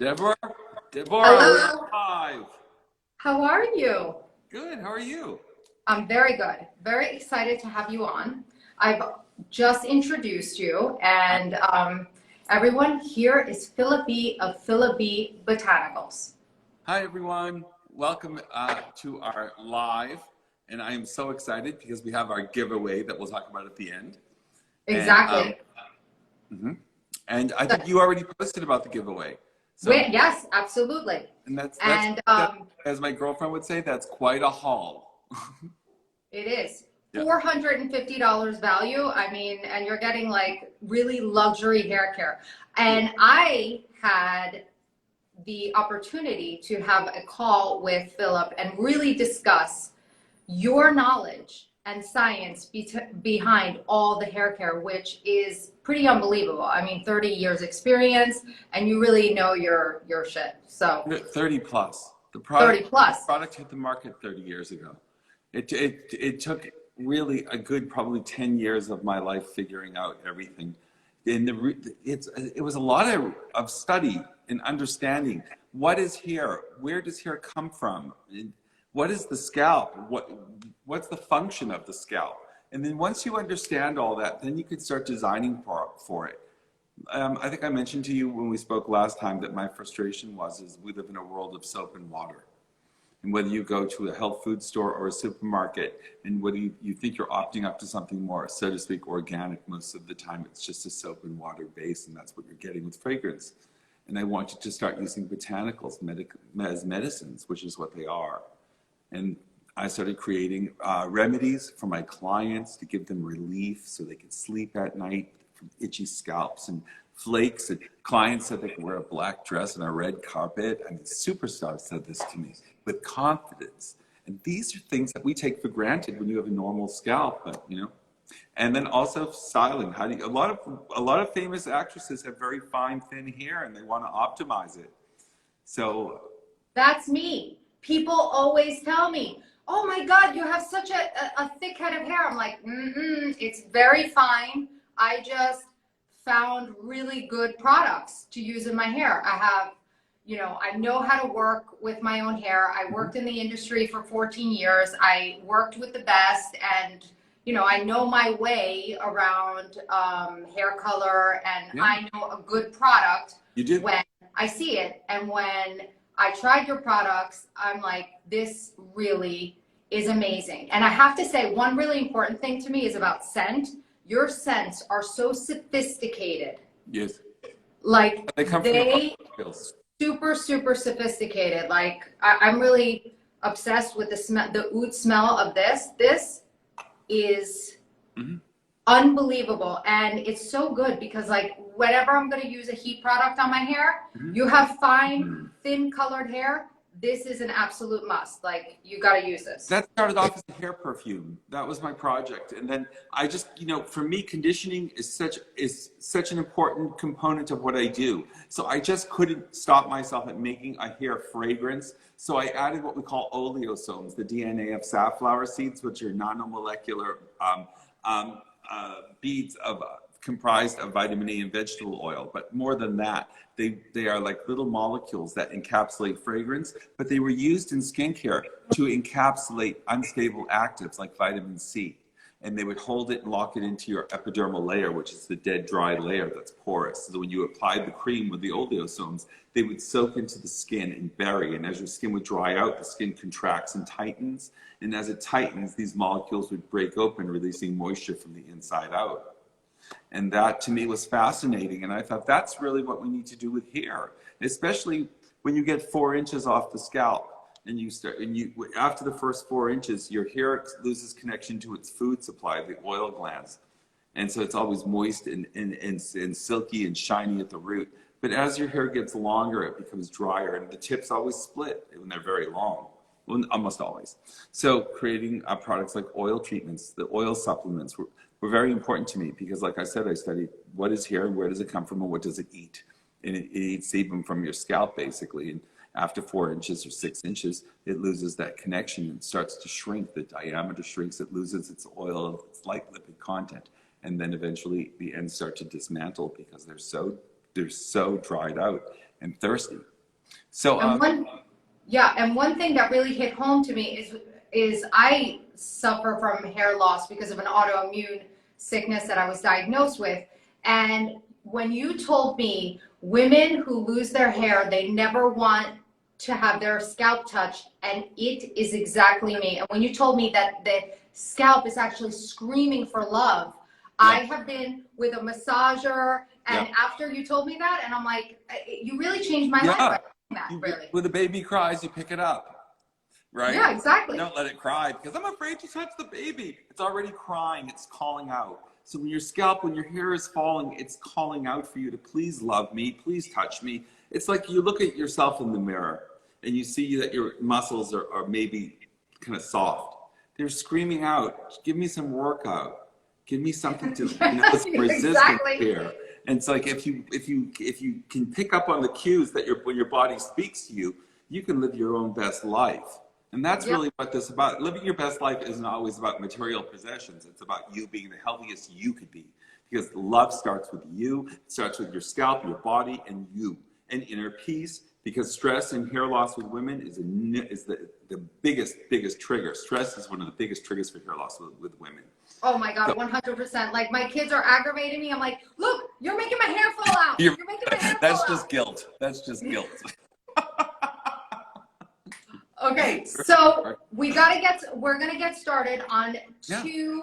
Deborah, we're Hello, live. how are you? Good, how are you? I'm very good. Very excited to have you on. I've just introduced you, and everyone here is Philippi of Philippi Botanicals. Hi, everyone. Welcome to our live. And I am so excited because we have our giveaway that we'll talk about at the end. Exactly. And I think you already posted about the giveaway. So, Yes, absolutely. and that's as my girlfriend would say, that's quite a haul. It is. Yeah. $450 value. I mean, and you're getting like really luxury hair care. And I had the opportunity to have a call with Philip and really discuss your knowledge and science behind all the hair care, which is pretty unbelievable. I mean, 30 years experience, and you really know your shit. So 30 plus. The 30 plus. The product hit the market 30 years ago. It took really a good probably 10 years of my life figuring out everything. And it was a lot of study and understanding. What is hair? Where does hair come from? What is the scalp? What's the function of the scalp? And then once you understand all that, then you can start designing for it. I think I mentioned to you when we spoke last time that my frustration is we live in a world of soap and water. And whether you go to a health food store or a supermarket, and whether you think you're opting up to something more, so to speak, organic, most of the time it's just a soap and water base, and that's what you're getting with fragrance. And I wanted to start using botanicals as medicines, which is what they are. And I started creating remedies for my clients to give them relief so they could sleep at night from itchy scalps and flakes. And clients said they could wear a black dress and a red carpet. I mean, superstars said this to me with confidence. And these are things that we take for granted when you have a normal scalp, but, you know. And then also styling. A lot of famous actresses have very fine, thin hair, and they want to optimize it. So that's me. People always tell me, oh my God, you have such a thick head of hair. I'm like, it's very fine. I just found really good products to use in my hair. I have, I know how to work with my own hair. I worked in the industry for 14 years. I worked with the best, and, I know my way around hair color, and I know a good product when I see it. And when I tried your products, I'm like, this really is amazing. And I have to say, one really important thing to me is about scent. Your scents are so sophisticated. Yes. Like they come they from super, super sophisticated. Like I'm really obsessed with the smell, the oud smell of this. This is unbelievable. And it's so good because like whenever I'm going to use a heat product on my hair, you have fine, thin colored hair. This is an absolute must. Like, you got to use this. That started off as a hair perfume. That was my project. And then I just, for me, conditioning is such an important component of what I do. So I just couldn't stop myself at making a hair fragrance. So I added what we call oleosomes, the DNA of safflower seeds, which are nanomolecular beads comprised of vitamin E and vegetable oil. But more than that, they are like little molecules that encapsulate fragrance, but they were used in skincare to encapsulate unstable actives like vitamin C. And they would hold it and lock it into your epidermal layer, which is the dead, dry layer that's porous. So that when you applied the cream with the oleosomes, they would soak into the skin and bury. And as your skin would dry out, the skin contracts and tightens. And as it tightens, these molecules would break open, releasing moisture from the inside out. And that to me was fascinating. And I thought that's really what we need to do with hair, especially when you get 4 inches off the scalp and after the first 4 inches, your hair loses connection to its food supply, the oil glands. And so it's always moist and silky and shiny at the root. But as your hair gets longer, it becomes drier, and the tips always split when they're very long. Well, almost always. So creating products like oil treatments, the oil supplements were very important to me because, like I said, I studied what is hair, where does it come from, and what does it eat? And it eats sebum from your scalp, basically. And after 4 inches or 6 inches, it loses that connection and starts to shrink. The diameter shrinks, it loses its oil, its light lipid content. And then eventually the ends start to dismantle because they're so dried out and thirsty. So, and one thing that really hit home to me is I suffer from hair loss because of an autoimmune sickness that I was diagnosed with. And when you told me women who lose their hair, they never want to have their scalp touched, and it is exactly me. And when you told me that the scalp is actually screaming for love, I have been with a massager, and after you told me that, and I'm like, you really changed my life by doing that, really. When the baby cries, you pick it up, right? Yeah, exactly. Don't let it cry, because I'm afraid to touch the baby. It's already crying, it's calling out. So when your scalp, when your hair is falling, it's calling out for you to please love me, please touch me. It's like you look at yourself in the mirror and you see that your muscles are maybe kind of soft. They're screaming out, give me some workout. Give me something to, some resistance here. And it's like if you can pick up on the cues that when your body speaks to you, you can live your own best life. And that's really what this is about. Living your best life isn't always about material possessions. It's about you being the healthiest you could be. Because love starts with you. It starts with your scalp, your body, and you. And inner peace. Because stress and hair loss with women is the biggest trigger. Stress is one of the biggest triggers for hair loss with women. Oh my God, 100%. Like my kids are aggravating me. I'm like, look, you're making my hair fall out. You're making my hair fall out. That's just guilt. That's just guilt. Okay, so we're gonna get started on two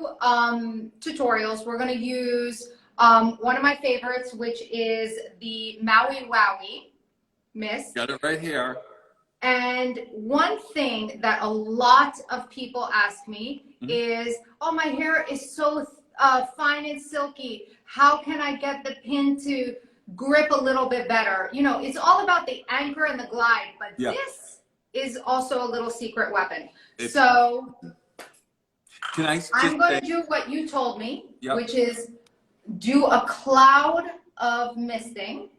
tutorials. We're gonna use one of my favorites, which is the Maui Wowie mist. Got it right here. And one thing that a lot of people ask me is, oh, my hair is so fine and silky. How can I get the pin to grip a little bit better? You know, it's all about the anchor and the glide, but this is also a little secret weapon. So I'm going to do what you told me, which is do a cloud of misting.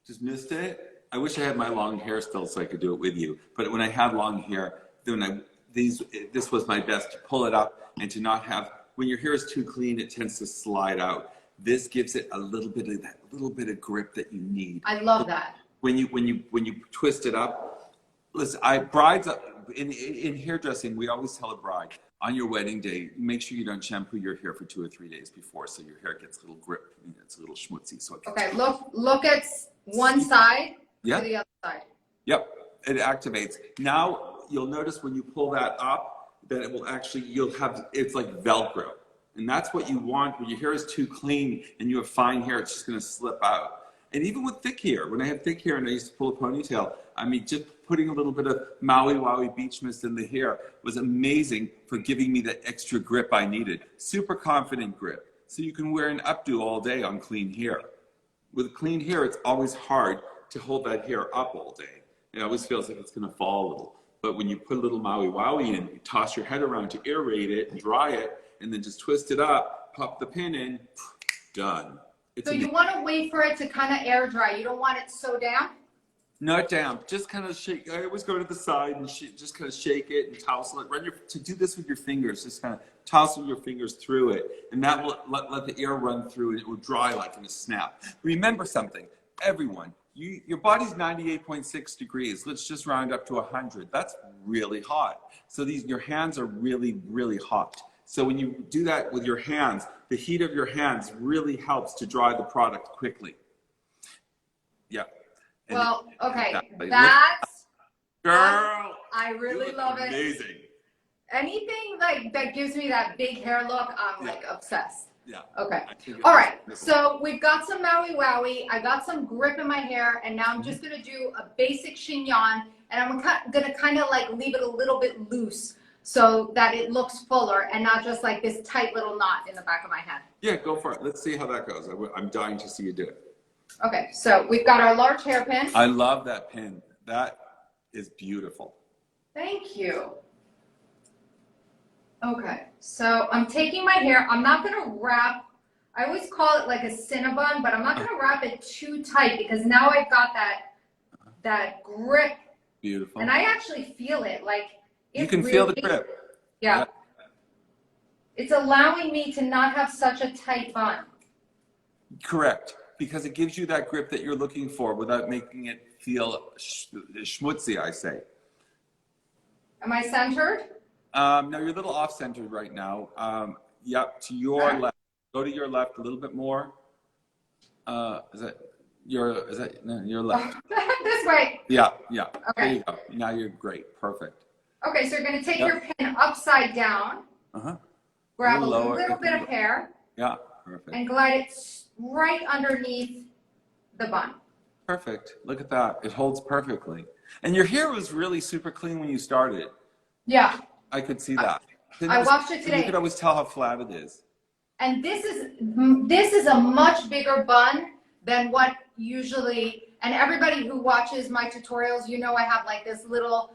Just mist it. I wish I had my long hair still so I could do it with you. But when I had long hair, then this was my best to pull it up and to not have, when your hair is too clean, it tends to slide out. This gives it a little bit of that little bit of grip that you need. I love that. When you twist it up, listen, brides in hairdressing, we always tell a bride on your wedding day, make sure you don't shampoo your hair for 2 or 3 days before, so your hair gets a little grip. It's a little schmutzy. So look at one side. Yeah. To the other side. Yep, it activates. Now you'll notice when you pull that up, that it will actually, it's like Velcro. And that's what you want. When your hair is too clean and you have fine hair, it's just gonna slip out. And even with thick hair, when I had thick hair and I used to pull a ponytail, I mean, just putting a little bit of Maui Wowie beach mist in the hair was amazing for giving me that extra grip I needed. Super confident grip. So you can wear an updo all day on clean hair. With clean hair, it's always hard to hold that hair up all day. It always feels like it's gonna fall a little. But when you put a little Maui Wowie in, you toss your head around to aerate it and dry it, and then just twist it up, pop the pin in, done. So you wanna wait for it to kind of air dry. You don't want it so damp? Not damp, just kind of shake. I always go to the side and just kind of shake it and tousle it. To do this with your fingers, just kind of tousle your fingers through it, and that will let the air run through and it will dry like in a snap. Remember something, everyone, your body's 98.6 degrees. Let's just round up to 100. That's really hot. So your hands are really, really hot. So when you do that with your hands, the heat of your hands really helps to dry the product quickly. Yeah. And well, okay, that's, girl, I really love it. Amazing. Anything like that gives me that big hair look, I'm like obsessed. Yeah. Okay. All right. So we've got some Maui Wowie. I got some grip in my hair, and now I'm just gonna do a basic chignon, and I'm gonna kind of like leave it a little bit loose so that it looks fuller and not just like this tight little knot in the back of my head. Yeah, go for it. Let's see how that goes. I'm dying to see you do it. Okay. So we've got our large hairpin. I love that pin. That is beautiful. Thank you. Okay, so I'm taking my hair. I'm not gonna wrap, I always call it like a Cinnabon, but I'm not gonna wrap it too tight because now I've got that grip. Beautiful. And I actually feel it, like you can feel the grip. Yeah. It's allowing me to not have such a tight bun. Correct. because it gives you that grip that you're looking for without making it feel schmutzy, I say. Am I centered? No, you're a little off-centered right now. Yep, to your left. Go to your left a little bit more. Is that your left? This way. Yeah, yeah. Okay. There you go. Now you're great. Perfect. Okay, so you're going to take your pin upside down. Grab a little bit of hair. Yeah, perfect. And glide it right underneath the bun. Perfect. Look at that. It holds perfectly. And your hair was really super clean when you started. Yeah. I could see that. I washed it today. You could always tell how flat it is. And this is a much bigger bun than what usually, and everybody who watches my tutorials, you know I have like this little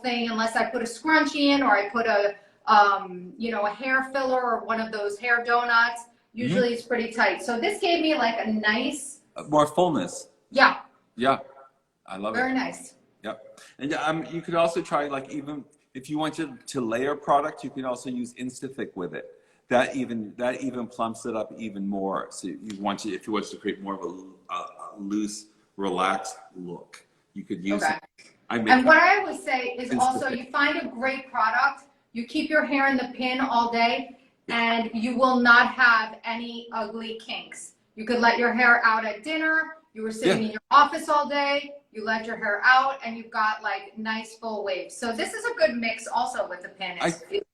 thing, unless I put a scrunchie in or I put a a hair filler or one of those hair donuts. Usually it's pretty tight. So this gave me like a nice more fullness. Yeah. Yeah. I love it. Very nice. Yep. And you could also try, like, even if you wanted to layer product, you can also use Instathik with it. That even plumps it up even more. So if you want to create more of a loose, relaxed look, you could use it. And what I always say is also, you find a great product, you keep your hair in the pin all day, and you will not have any ugly kinks. You could let your hair out at dinner, you were sitting in your office all day, you let your hair out, and you've got like nice full waves. So this is a good mix also with the pin,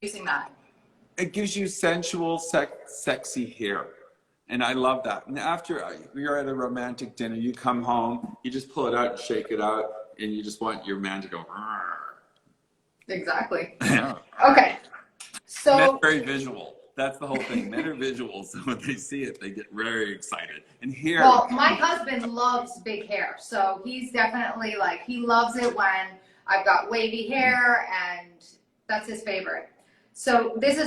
using that. It gives you sensual, sexy hair. And I love that. And after you're at a romantic dinner, you come home, you just pull it out and shake it out, and you just want your man to go, exactly. Okay. So men are very visual. That's the whole thing. Men are visual, so when they see it, they get very excited. And here, well, my husband loves big hair, so he's definitely like, he loves it when I've got wavy hair, and that's his favorite. So this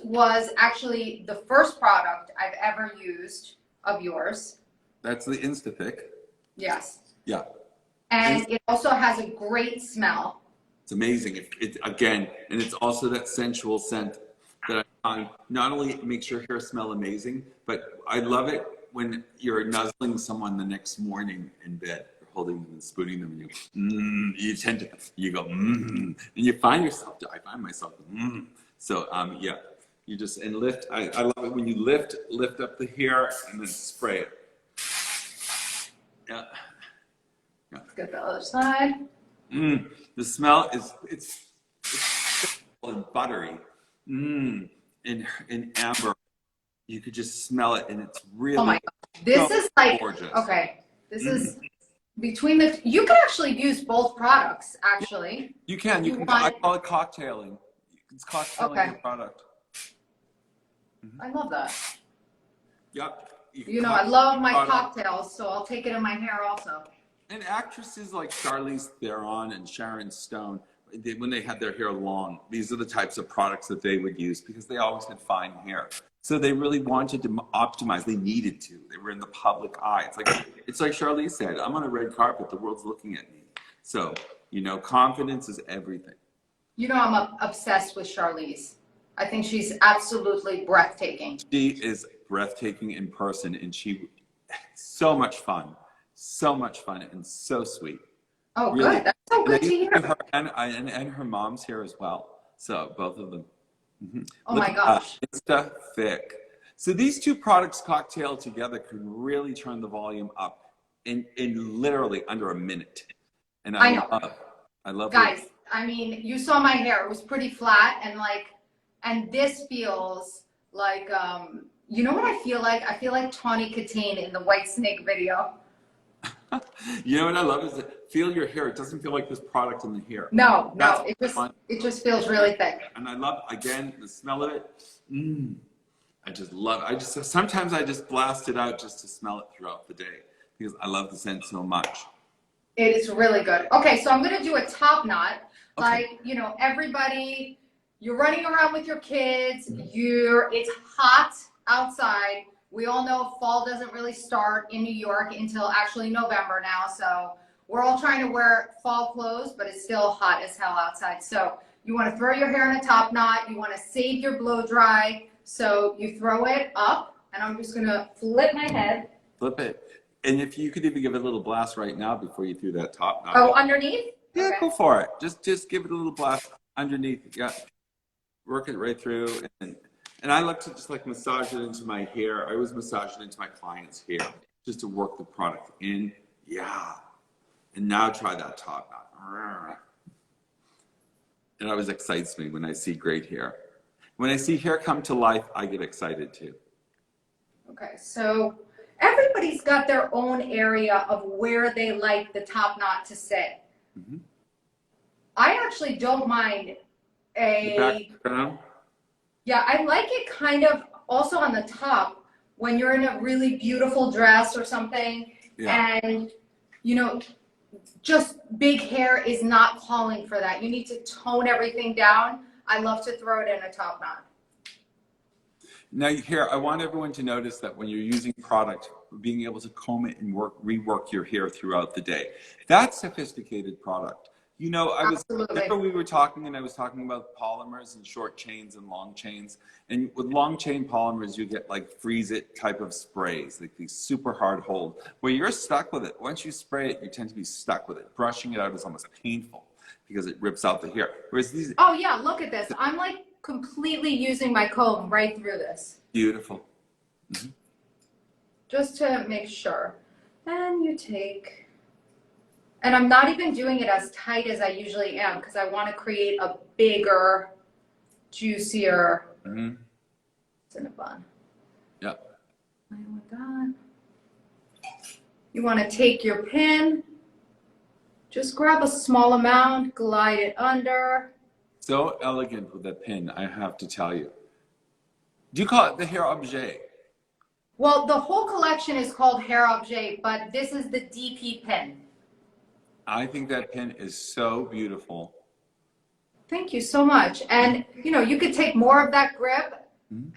was actually the first product I've ever used of yours. That's the Instathik. Yes. Yeah. And it also has a great smell. It's amazing. Again, and it's also that sensual scent that I find not only makes your hair smell amazing, but I love it when you're nuzzling someone the next morning in bed, or holding them and spooning them, and you go, and you find yourself, I find myself, So, yeah, you just, and lift, I love it when you lift up the hair and then spray it. Yeah. Let's get the other side. The smell it's and buttery. In amber, you could just smell it, and it's really. Oh my God. This is like gorgeous. Okay. This is between the. You can actually use both products. Actually, you can. I call it cocktailing. It's cocktailing your product. I love that. Yep. You know, I love my cocktails, so I'll take it in my hair also. And actresses like Charlize Theron and Sharon Stone, when they had their hair long, these are the types of products that they would use because they always had fine hair. So they really wanted to optimize. They needed to. They were in the public eye. It's like Charlize said, I'm on a red carpet. The world's looking at me. So, confidence is everything. I'm obsessed with Charlize. I think she's absolutely breathtaking. She is breathtaking in person, and so much fun. So much fun and so sweet. Oh, really? Good. That's so good to hear. Her and her mom's here as well. So both of them. Oh my gosh. Instathik. So these two products cocktail together can really turn the volume up in literally under a minute. And I love guys, it. I mean, you saw my hair. It was pretty flat, and this feels like you know what I feel like? I feel like Tawny Katane in the White Snake video. You know what I love is feel your hair. It doesn't feel like this product in the hair. No, it just feels really thick. And I love, again, the smell of it. I just love it. Sometimes I just blast it out just to smell it throughout the day because I love the scent so much. It is really good. Okay, so I'm gonna do a top knot. Okay. Like, everybody, you're running around with your kids, it's hot outside. We all know fall doesn't really start in New York until actually November now. So we're all trying to wear fall clothes, but it's still hot as hell outside. So you want to throw your hair in a top knot. You want to save your blow dry. So you throw it up, and I'm just going to flip my head flip it. And if you could even give it a little blast right now before you threw that top knot. Oh, underneath? Yeah, Okay. go for it. Just give it a little blast underneath. Yeah, work it right through. And I like to just like massage it into my hair. I always massage it into my client's hair just to work the product in. Yeah. And now try that top knot. It always excites me when I see great hair. When I see hair come to life, I get excited too. Okay, so everybody's got their own area of where they like the top knot to sit. Mm-hmm. I actually don't mind Background? Yeah, I like it kind of also on the top when you're in a really beautiful dress or something, and you know, just big hair is not calling for that. You need to tone everything down. I love to throw it in a top knot. Now here, I want everyone to notice that when you're using product, being able to comb it and rework your hair throughout the day. That's sophisticated product. You know, remember we were talking and I was talking about polymers and short chains and long chains. And with long chain polymers, you get like freeze it type of sprays, like these super hard hold, where you're stuck with it. Once you spray it, you tend to be stuck with it. Brushing it out is almost painful because it rips out the hair. Whereas these— oh yeah, look at this. I'm like completely using my comb right through this. Beautiful. Mm-hmm. Just to make sure. And you take, and I'm not even doing it as tight as I usually am because I want to create a bigger, juicier, it's in a bun. Yep. And with that, you want to take your pin, just grab a small amount, glide it under. So elegant with that pin, I have to tell you. Do you call it the Hair Objet? Well, the whole collection is called Hair Objet, but this is the DP pin. I think that pin is so beautiful. Thank you so much. And you know, you could take more of that grip.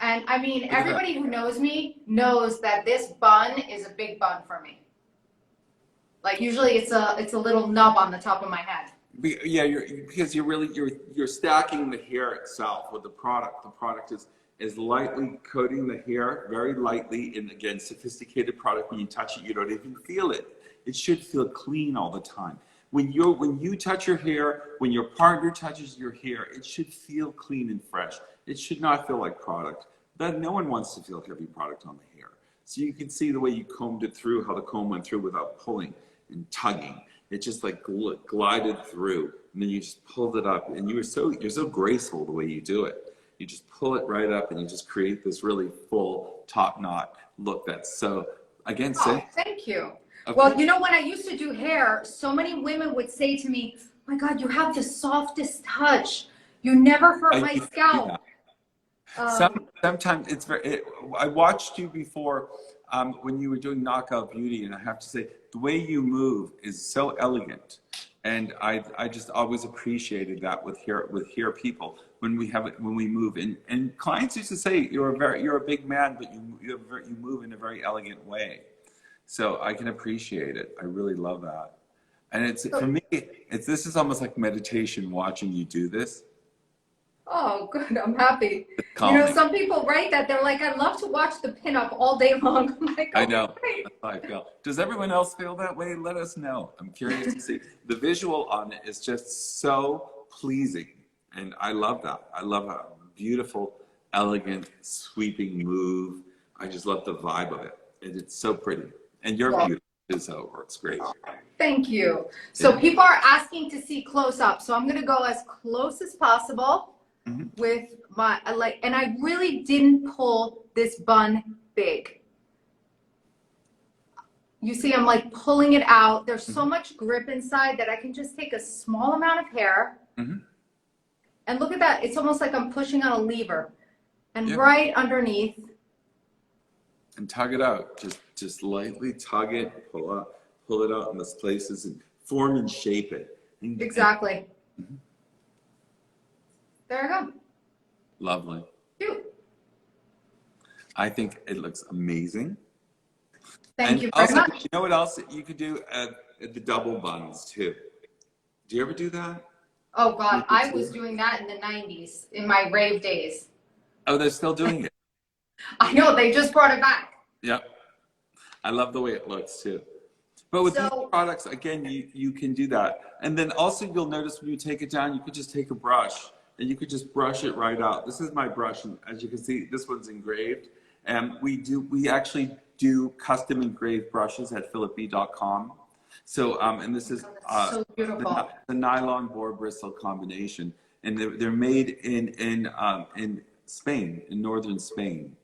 And I mean, everybody who knows me knows that this bun is a big bun for me. Like usually it's a little nub on the top of my head. Yeah, because you're stacking the hair itself with the product. The product is lightly coating the hair, very lightly, and again, sophisticated product. When you touch it, you don't even feel it. It should feel clean all the time. When you touch your hair, when your partner touches your hair, it should feel clean and fresh. It should not feel like product. But no one wants to feel heavy product on the hair. So you can see the way you combed it through, how the comb went through without pulling and tugging. It just like glided through, and then you just pulled it up, and you're so graceful the way you do it. You just pull it right up, and you just create this really full top knot look. That's so, again, thank you. Okay. Well, you know, when I used to do hair, so many women would say to me, oh my God, you have the softest touch. You never hurt my scalp. Sometimes it's I watched you before when you were doing Knockout Beauty, and I have to say, the way you move is so elegant. And I just always appreciated that with hair people when we move. And clients used to say, you're a big man, but you move in a very elegant way. So I can appreciate it. I really love that. And for me, this is almost like meditation watching you do this. Oh, good. I'm happy. You know, some people write that. They're like, I love to watch the pinup all day long. I'm like, I know. That's how I feel. Does everyone else feel that way? Let us know. I'm curious to see. The visual on it is just so pleasing. And I love that. I love a beautiful, elegant, sweeping move. I just love the vibe of it. And it's so pretty. And you're beautiful too, so it works great. Thank you. So people are asking to see close up. So I'm going to go as close as possible. With my, and I really didn't pull this bun big. You see, I'm like pulling it out. There's so much grip inside that I can just take a small amount of hair. And look at that. It's almost like I'm pushing on a lever. And right underneath. And tug it out. Just lightly tug it, pull it out in those places and form and shape it. Exactly. There I go. Lovely. Cute. I think it looks amazing. Thank you very much. You know what else you could do? The double buns too. Do you ever do that? Oh God, I was doing that in the 90s, in my rave days. Oh, they're still doing it. I know, they just brought it back. Yep. I love the way it looks too. But with these products, again, you can do that. And then also you'll notice when you take it down, you could just take a brush and you could just brush it right out. This is my brush, and as you can see, this one's engraved. And we actually do custom engraved brushes at philipb.com. So, and this is so beautiful. The nylon boar bristle combination. And they're made in Spain, in northern Spain.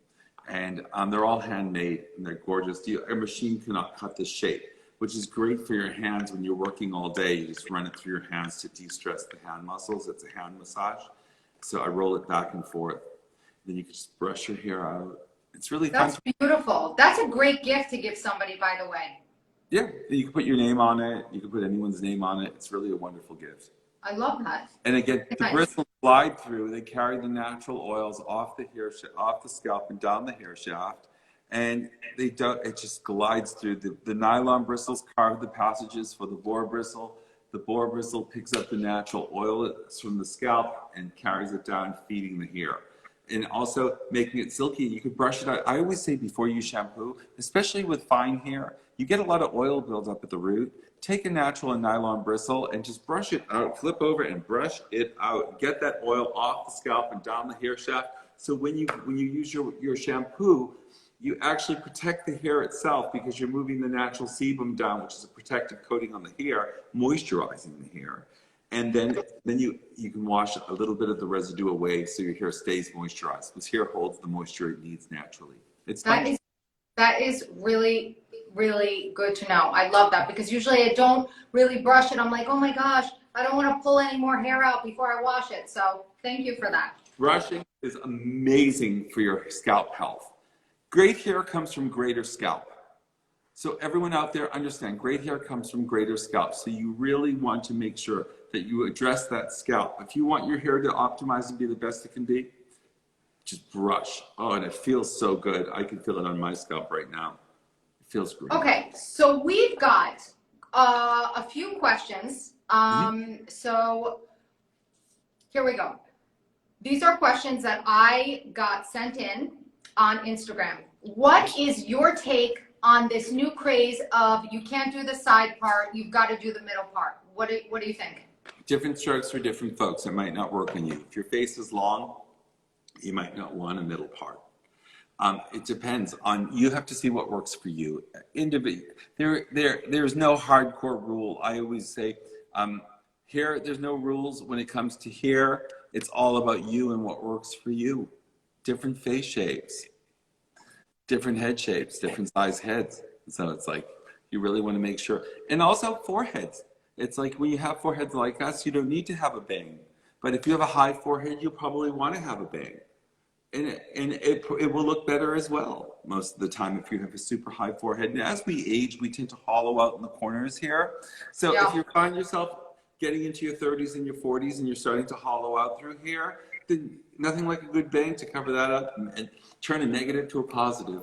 And they're all handmade and they're gorgeous. A machine cannot cut this shape, which is great for your hands when you're working all day. You just run it through your hands to de-stress the hand muscles. It's a hand massage. So I roll it back and forth. Then you can just brush your hair out. It's really fun. That's beautiful. That's a great gift to give somebody, by the way. Yeah, you can put your name on it. You can put anyone's name on it. It's really a wonderful gift. I love that. And again, the bristles glide through. They carry the natural oils off the hair, off the scalp and down the hair shaft. And they don't. It just glides through. The nylon bristles carve the passages for the boar bristle. The boar bristle picks up the natural oil from the scalp and carries it down, feeding the hair. And also making it silky. You could brush it out. I always say before you shampoo, especially with fine hair, you get a lot of oil buildup at the root. Take a natural and nylon bristle and just brush it out. Flip over and brush it out. Get that oil off the scalp and down the hair shaft. So when you use your shampoo, you actually protect the hair itself because you're moving the natural sebum down, which is a protective coating on the hair, moisturizing the hair. And then you can wash a little bit of the residue away so your hair stays moisturized. Because hair holds the moisture it needs naturally. That is really, really good to know. I love that because usually I don't really brush it. I'm like, oh my gosh, I don't want to pull any more hair out before I wash it. So thank you for that. Brushing is amazing for your scalp health. Great hair comes from greater scalp. So everyone out there understand, great hair comes from greater scalp. So you really want to make sure that you address that scalp. If you want your hair to optimize and be the best it can be, just brush. Oh, and it feels so good. I can feel it on my scalp right now. It feels great. Okay, so we've got a few questions. So here we go. These are questions that I got sent in on Instagram. What is your take on this new craze of you can't do the side part, you've got to do the middle part? What do you think? Different strokes for different folks. It might not work on you. If your face is long, you might not want a middle part. It depends on, you have to see what works for you. There's no hardcore rule. I always say, hair, there's no rules when it comes to hair. It's all about you and what works for you. Different face shapes, different head shapes, different size heads. So it's like, you really want to make sure. And also foreheads. It's like when you have foreheads like us, you don't need to have a bang. But if you have a high forehead, you probably want to have a bang. And it will look better as well most of the time if you have a super high forehead. And as we age, we tend to hollow out in the corners here. So if you find yourself getting into your 30s and your 40s and you're starting to hollow out through here, then nothing like a good bang to cover that up and turn a negative to a positive.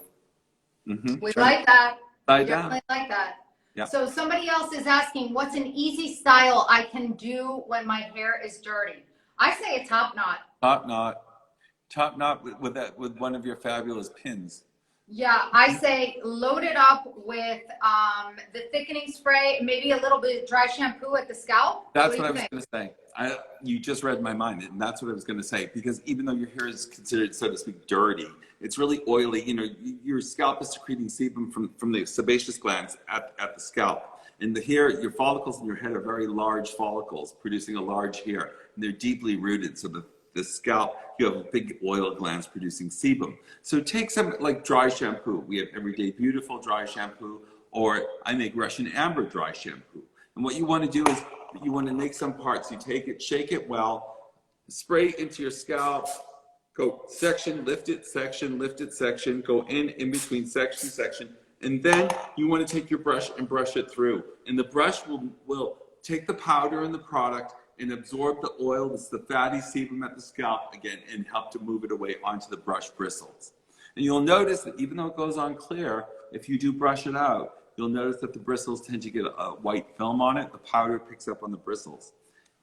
We like that. We definitely like that. Yeah. So somebody else is asking, what's an easy style I can do when my hair is dirty? I say a top knot. Top knot. Top knot with one of your fabulous pins. Yeah, I say load it up with the thickening spray, maybe a little bit of dry shampoo at the scalp. That's what I was going to say. You just read my mind, and that's what I was going to say. Because even though your hair is considered, so to speak, dirty, it's really oily. You know, your scalp is secreting sebum from the sebaceous glands at the scalp. And the hair, your follicles in your head are very large follicles, producing a large hair. And they're deeply rooted, so the scalp, you have big oil glands producing sebum. So take some like dry shampoo. We have Everyday Beautiful dry shampoo, or I make Russian Amber dry shampoo. And what you want to do is you want to make some parts. You take it, shake it well, spray it into your scalp, go section, lift it, section, go in between section, and then you want to take your brush and brush it through. And the brush will take the powder and the product and absorb the oil, that's the fatty sebum at the scalp again, and help to move it away onto the brush bristles. And you'll notice that even though it goes on clear, if you do brush it out, you'll notice that the bristles tend to get a white film on it. The powder picks up on the bristles,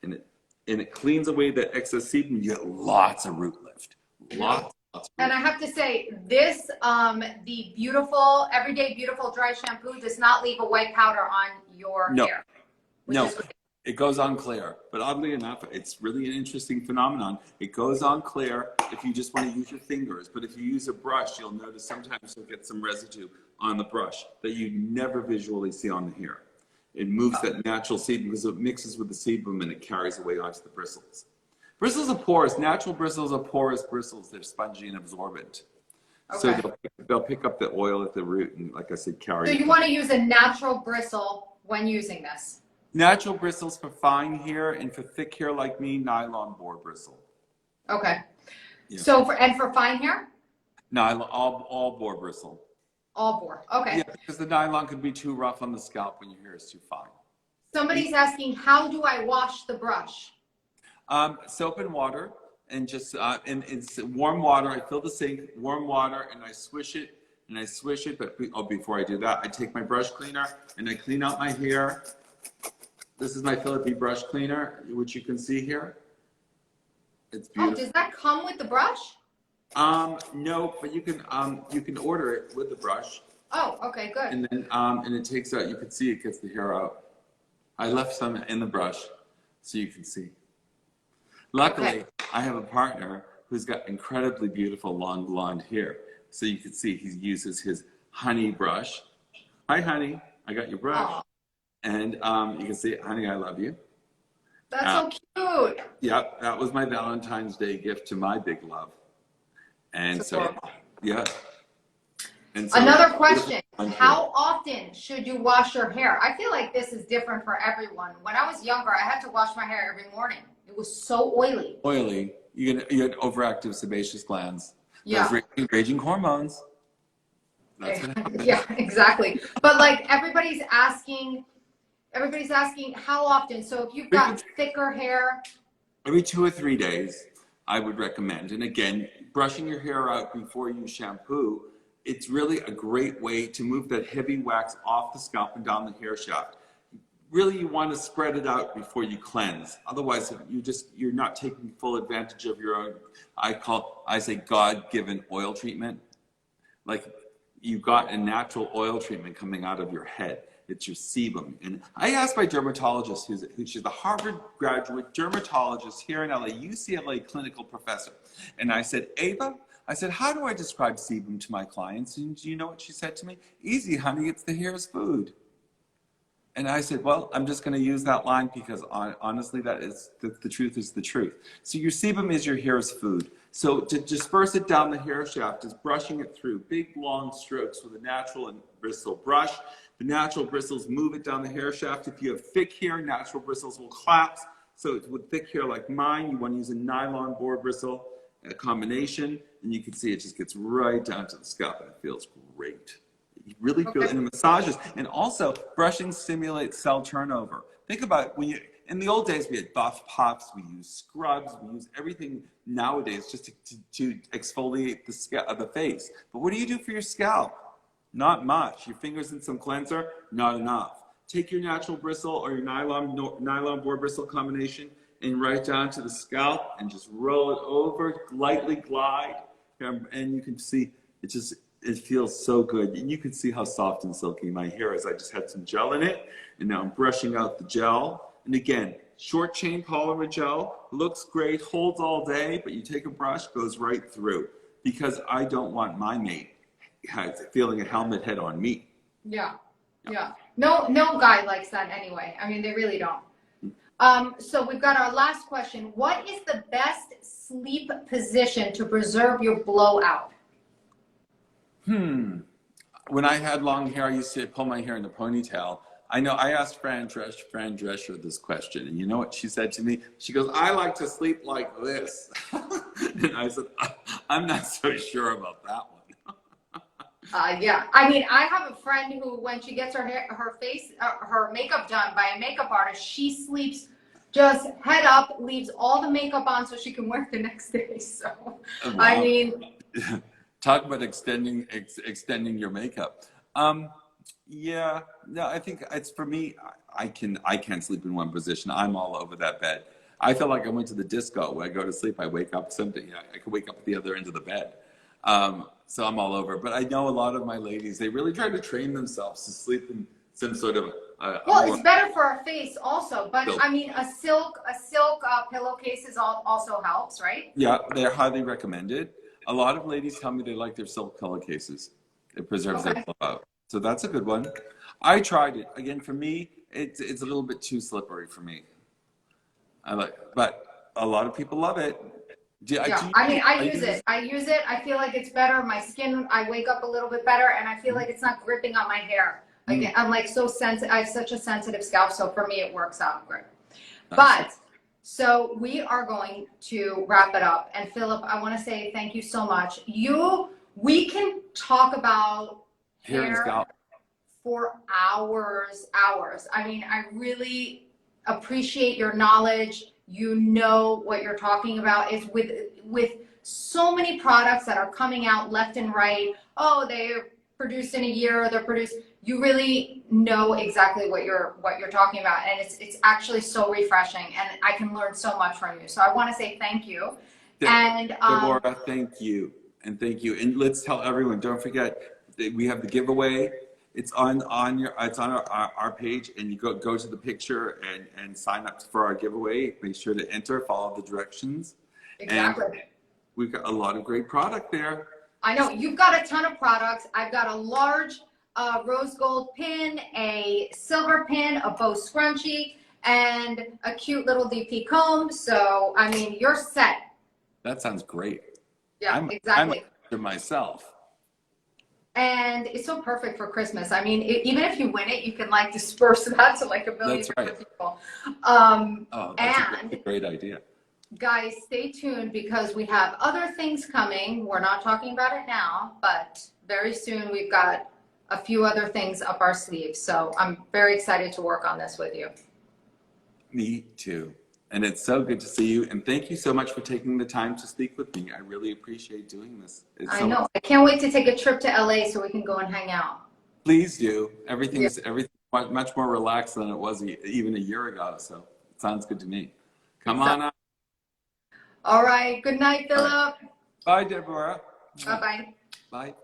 and it cleans away that excess sebum. You get lots of root lift, lots And I have to say, this, the beautiful, Everyday Beautiful Dry Shampoo does not leave a white powder on your hair. No, it goes on clear. But oddly enough, it's really an interesting phenomenon. It goes on clear if you just want to use your fingers. But if you use a brush, you'll notice sometimes you'll get some residue on the brush that you never visually see on the hair. It moves that natural sebum because it mixes with the sebum and it carries away onto the bristles. Bristles are porous. Natural bristles are porous bristles. They're spongy and absorbent. Okay. So they'll pick up the oil at the root and, like I said, carry it. So you want to use a natural bristle when using this? Natural bristles for fine hair, and for thick hair like me, nylon boar bristle. Okay. Yeah. So for fine hair? Nylon, all boar bristle. All boar. Okay. Yeah, because the nylon could be too rough on the scalp when your hair is too fine. Somebody's asking, how do I wash the brush? Soap and water, and just and it's warm water. I fill the sink, warm water, and I swish it and I swish it. But before I do that, I take my brush cleaner and I clean out my hair. This is my Philippe brush cleaner, which you can see here. It's beautiful. Oh, does that come with the brush? No, but you can order it with the brush. Oh, okay, good. And then and it takes out. You can see it gets the hair out. I left some in the brush, so you can see. Luckily, I have a partner who's got incredibly beautiful long blonde hair. So you can see he uses his honey brush. Hi, honey. I got your brush. Aww. And you can see, honey, I love you. That's so cute. Yep, that was my Valentine's Day gift to my big love. And so, yeah. And so, another question, how often should you wash your hair? I feel like this is different for everyone. When I was younger, I had to wash my hair every morning. It was so oily. Oily. You had overactive sebaceous glands. Yeah. Those raging hormones. That's what happens. Yeah, exactly. But like everybody's asking how often. So if you've got thicker hair. Every 2 or 3 days, I would recommend. And again, brushing your hair out before you shampoo, it's really a great way to move that heavy wax off the scalp and down the hair shaft. Really, you want to spread it out before you cleanse. Otherwise, you're not taking full advantage of your own, I say God-given oil treatment. Like you got a natural oil treatment coming out of your head. It's your sebum. And I asked my dermatologist, she's a Harvard graduate dermatologist here in LA, UCLA clinical professor. And I said, Ava, how do I describe sebum to my clients? And do you know what she said to me? Easy, honey, it's the hair's food. And I said, well, I'm just going to use that line because honestly, that is the truth is the truth. So your sebum is your hair's food. So to disperse it down the hair shaft is brushing it through big, long strokes with a natural and bristle brush. The natural bristles move it down the hair shaft. If you have thick hair, natural bristles will collapse. So with thick hair like mine, you want to use a nylon boar bristle combination. And you can see it just gets right down to the scalp and it feels great. You really feel it in the massages. And also, brushing stimulates cell turnover. Think about in the old days, we had buff puffs, we used scrubs, we use everything nowadays just to exfoliate the face. But what do you do for your scalp? Not much. Your fingers in some cleanser, not enough. Take your natural bristle or your nylon boar bristle combination and right down to the scalp and just roll it over, lightly glide. And you can see it feels so good. And you can see how soft and silky my hair is. I just had some gel in it and now I'm brushing out the gel. And again, short chain polymer gel, looks great, holds all day, but you take a brush, goes right through because I don't want my mate feeling a helmet head on me. Yeah. No guy likes that anyway. I mean, they really don't. So we've got our last question. What is the best sleep position to preserve your blowout? When I had long hair, I used to pull my hair in a ponytail. I know I asked Fran Drescher this question, and you know what she said to me? She goes, I like to sleep like this. And I said, I'm not so sure about that one. Yeah, I mean, I have a friend who, when she gets her makeup done by a makeup artist, she sleeps just head up, leaves all the makeup on so she can wear it the next day. So, wow. I mean, talk about extending your makeup. Yeah, no, I think it's for me. I can't sleep in one position. I'm all over that bed. I feel like I went to the disco. When I go to sleep, I wake up I could wake up at the other end of the bed. So I'm all over. But I know a lot of my ladies, they really try to train themselves to sleep in some sort of well, it's better for our face also, but I mean, a silk pillowcase also helps, right? Yeah, they're highly recommended. A lot of ladies tell me they like their silk pillowcases. It preserves their flow out. So that's a good one. I tried it. Again, for me, it's a little bit too slippery for me. But a lot of people love it. I use it. I feel like it's better. My skin, I wake up a little bit better, and I feel like it's not gripping on my hair. Again, I'm like so sensitive. I have such a sensitive scalp, so for me, it works out great. But so we are going to wrap it up. And Philip, I want to say thank you so much. We can talk about hair for hours. I mean, I really appreciate your knowledge. You know what you're talking about. Is with so many products that are coming out left and right. Oh, they're produced in a year. They're produced. You really know exactly what you're talking about, and it's actually so refreshing, and I can learn so much from you. So I want to say thank you. Deborah, thank you, and let's tell everyone. Don't forget that we have the giveaway. It's on our page, and you go to the picture and sign up for our giveaway. Make sure to enter, follow the directions. Exactly. And we've got a lot of great product there. I know you've got a ton of products. I've got a large rose gold pin, a silver pin, a bow scrunchie, and a cute little DP comb. So I mean, you're set. That sounds great. Yeah, exactly. I'm myself. And it's so perfect for Christmas. I mean, even if you win it, you can like disperse that to like a million different people. That's a great idea. Guys, stay tuned because we have other things coming. We're not talking about it now, but very soon we've got a few other things up our sleeves. So I'm very excited to work on this with you. Me too. And it's so good to see you. And thank you so much for taking the time to speak with me. I really appreciate doing this. I know. I can't wait to take a trip to LA so we can go and hang out. Please do. Everything's much more relaxed than it was even a year ago. So it sounds good to me. Come on out. All right. Good night, Philip. Right. Bye, Deborah. Bye-bye. Bye.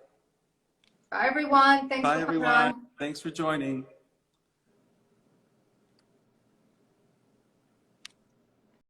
Bye, everyone. Thanks for coming on. Thanks for joining.